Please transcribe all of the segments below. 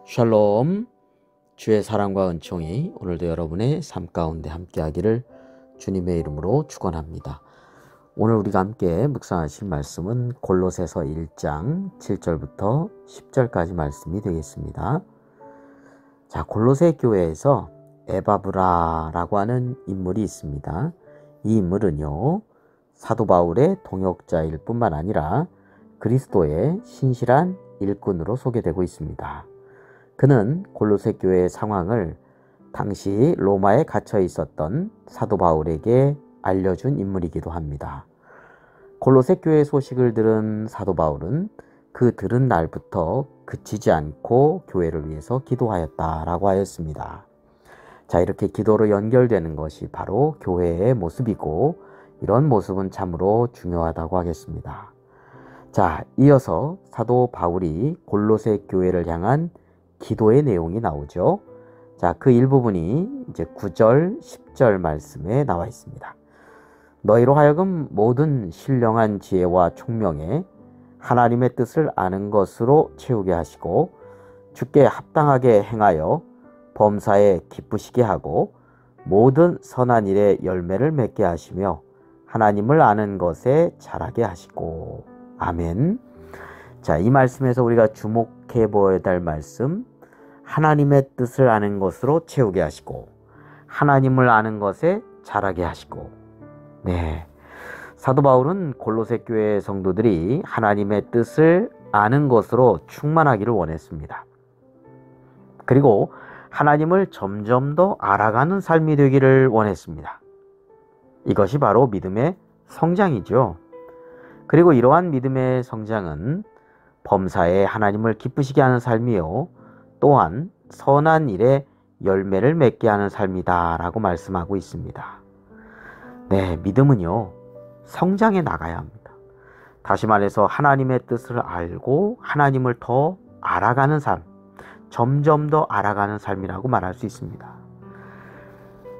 샬롬, 주의 사랑과 은총이 오늘도 여러분의 삶 가운데 함께하기를 주님의 이름으로 축원합니다. 오늘 우리가 함께 묵상하실 말씀은 골로새서 1장 7절부터 10절까지 말씀이 되겠습니다. 자, 골로새 교회에서 에바브라라고 하는 인물이 있습니다. 이 인물은요, 사도 바울의 동역자일 뿐만 아니라 그리스도의 신실한 일꾼으로 소개되고 있습니다. 그는 골로새 교회의 상황을 당시 로마에 갇혀 있었던 사도 바울에게 알려준 인물이기도 합니다. 골로새 교회 소식을 들은 사도 바울은 그 들은 날부터 그치지 않고 교회를 위해서 기도하였다라고 하였습니다. 자, 이렇게 기도로 연결되는 것이 바로 교회의 모습이고, 이런 모습은 참으로 중요하다고 하겠습니다. 자, 이어서 사도 바울이 골로새 교회를 향한 기도의 내용이 나오죠. 자, 그 일부분이 이제 9절, 10절 말씀에 나와 있습니다. 너희로 하여금 모든 신령한 지혜와 총명에 하나님의 뜻을 아는 것으로 채우게 하시고, 주께 합당하게 행하여 범사에 기쁘시게 하고 모든 선한 일에 열매를 맺게 하시며 하나님을 아는 것에 자라게 하시고. 아멘. 자, 이 말씀에서 우리가 주목해 보아야 될 말씀, 하나님의 뜻을 아는 것으로 채우게 하시고 하나님을 아는 것에 자라게 하시고. 네, 사도 바울은 골로새 교회 성도들이 하나님의 뜻을 아는 것으로 충만하기를 원했습니다. 그리고 하나님을 점점 더 알아가는 삶이 되기를 원했습니다. 이것이 바로 믿음의 성장이죠. 그리고 이러한 믿음의 성장은 범사에 하나님을 기쁘시게 하는 삶이요, 또한 선한 일에 열매를 맺게 하는 삶이다 라고 말씀하고 있습니다. 네, 믿음은요, 성장해 나가야 합니다. 다시 말해서 하나님의 뜻을 알고 하나님을 더 알아가는 삶, 점점 더 알아가는 삶이라고 말할 수 있습니다.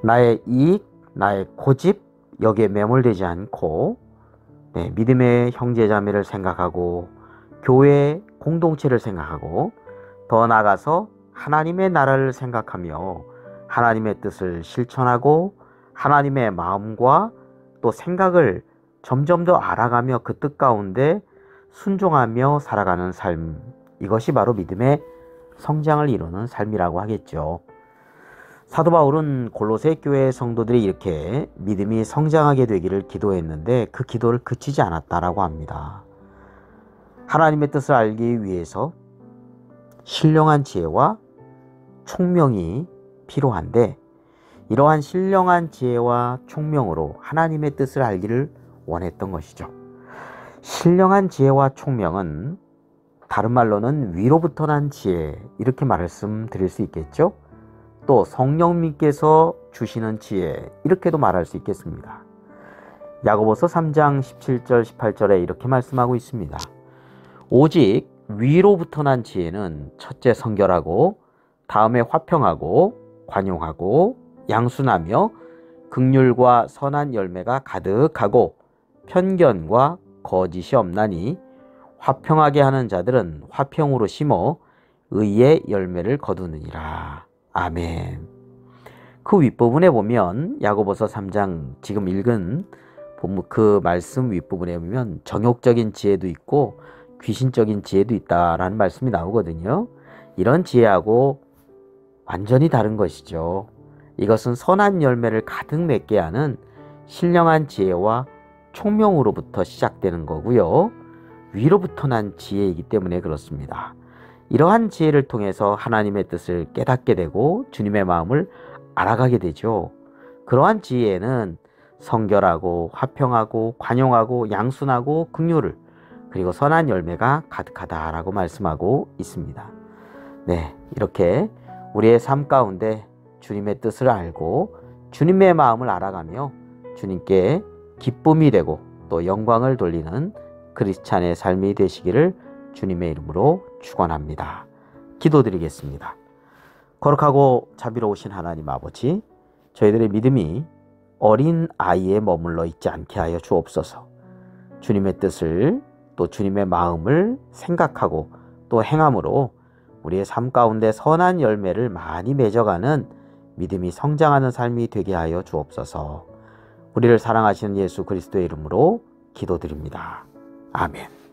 나의 이익, 나의 고집, 여기에 매몰되지 않고, 네, 믿음의 형제자매를 생각하고 교회 공동체를 생각하고, 더 나아가서 하나님의 나라를 생각하며 하나님의 뜻을 실천하고 하나님의 마음과 또 생각을 점점 더 알아가며 그 뜻 가운데 순종하며 살아가는 삶, 이것이 바로 믿음의 성장을 이루는 삶이라고 하겠죠. 사도 바울은 골로새 교회 성도들이 이렇게 믿음이 성장하게 되기를 기도했는데 그 기도를 그치지 않았다라고 합니다. 하나님의 뜻을 알기 위해서 신령한 지혜와 총명이 필요한데, 이러한 신령한 지혜와 총명으로 하나님의 뜻을 알기를 원했던 것이죠. 신령한 지혜와 총명은 다른 말로는 위로부터 난 지혜, 이렇게 말씀드릴 수 있겠죠. 또 성령님께서 주시는 지혜, 이렇게도 말할 수 있겠습니다. 야고보서 3장 17절 18절에 이렇게 말씀하고 있습니다. 오직 위로부터 난 지혜는 첫째 성결하고 다음에 화평하고 관용하고 양순하며 긍휼과 선한 열매가 가득하고 편견과 거짓이 없나니, 화평하게 하는 자들은 화평으로 심어 의의 열매를 거두느니라. 아멘. 그 윗부분에 보면 야고보서 3장 지금 읽은 그 말씀 윗부분에 보면 정욕적인 지혜도 있고 귀신적인 지혜도 있다라는 말씀이 나오거든요. 이런 지혜하고 완전히 다른 것이죠. 이것은 선한 열매를 가득 맺게 하는 신령한 지혜와 총명으로부터 시작되는 거고요. 위로부터 난 지혜이기 때문에 그렇습니다. 이러한 지혜를 통해서 하나님의 뜻을 깨닫게 되고 주님의 마음을 알아가게 되죠. 그러한 지혜에는 성결하고 화평하고 관용하고 양순하고 긍휼을, 그리고 선한 열매가 가득하다라고 말씀하고 있습니다. 네, 이렇게 우리의 삶 가운데 주님의 뜻을 알고 주님의 마음을 알아가며 주님께 기쁨이 되고 또 영광을 돌리는 크리스찬의 삶이 되시기를 주님의 이름으로 축원합니다. 기도드리겠습니다. 거룩하고 자비로우신 하나님 아버지, 저희들의 믿음이 어린 아이에 머물러 있지 않게 하여 주옵소서. 주님의 뜻을 또 주님의 마음을 생각하고 또 행함으로 우리의 삶 가운데 선한 열매를 많이 맺어가는 믿음이 성장하는 삶이 되게 하여 주옵소서. 우리를 사랑하시는 예수 그리스도의 이름으로 기도드립니다. 아멘.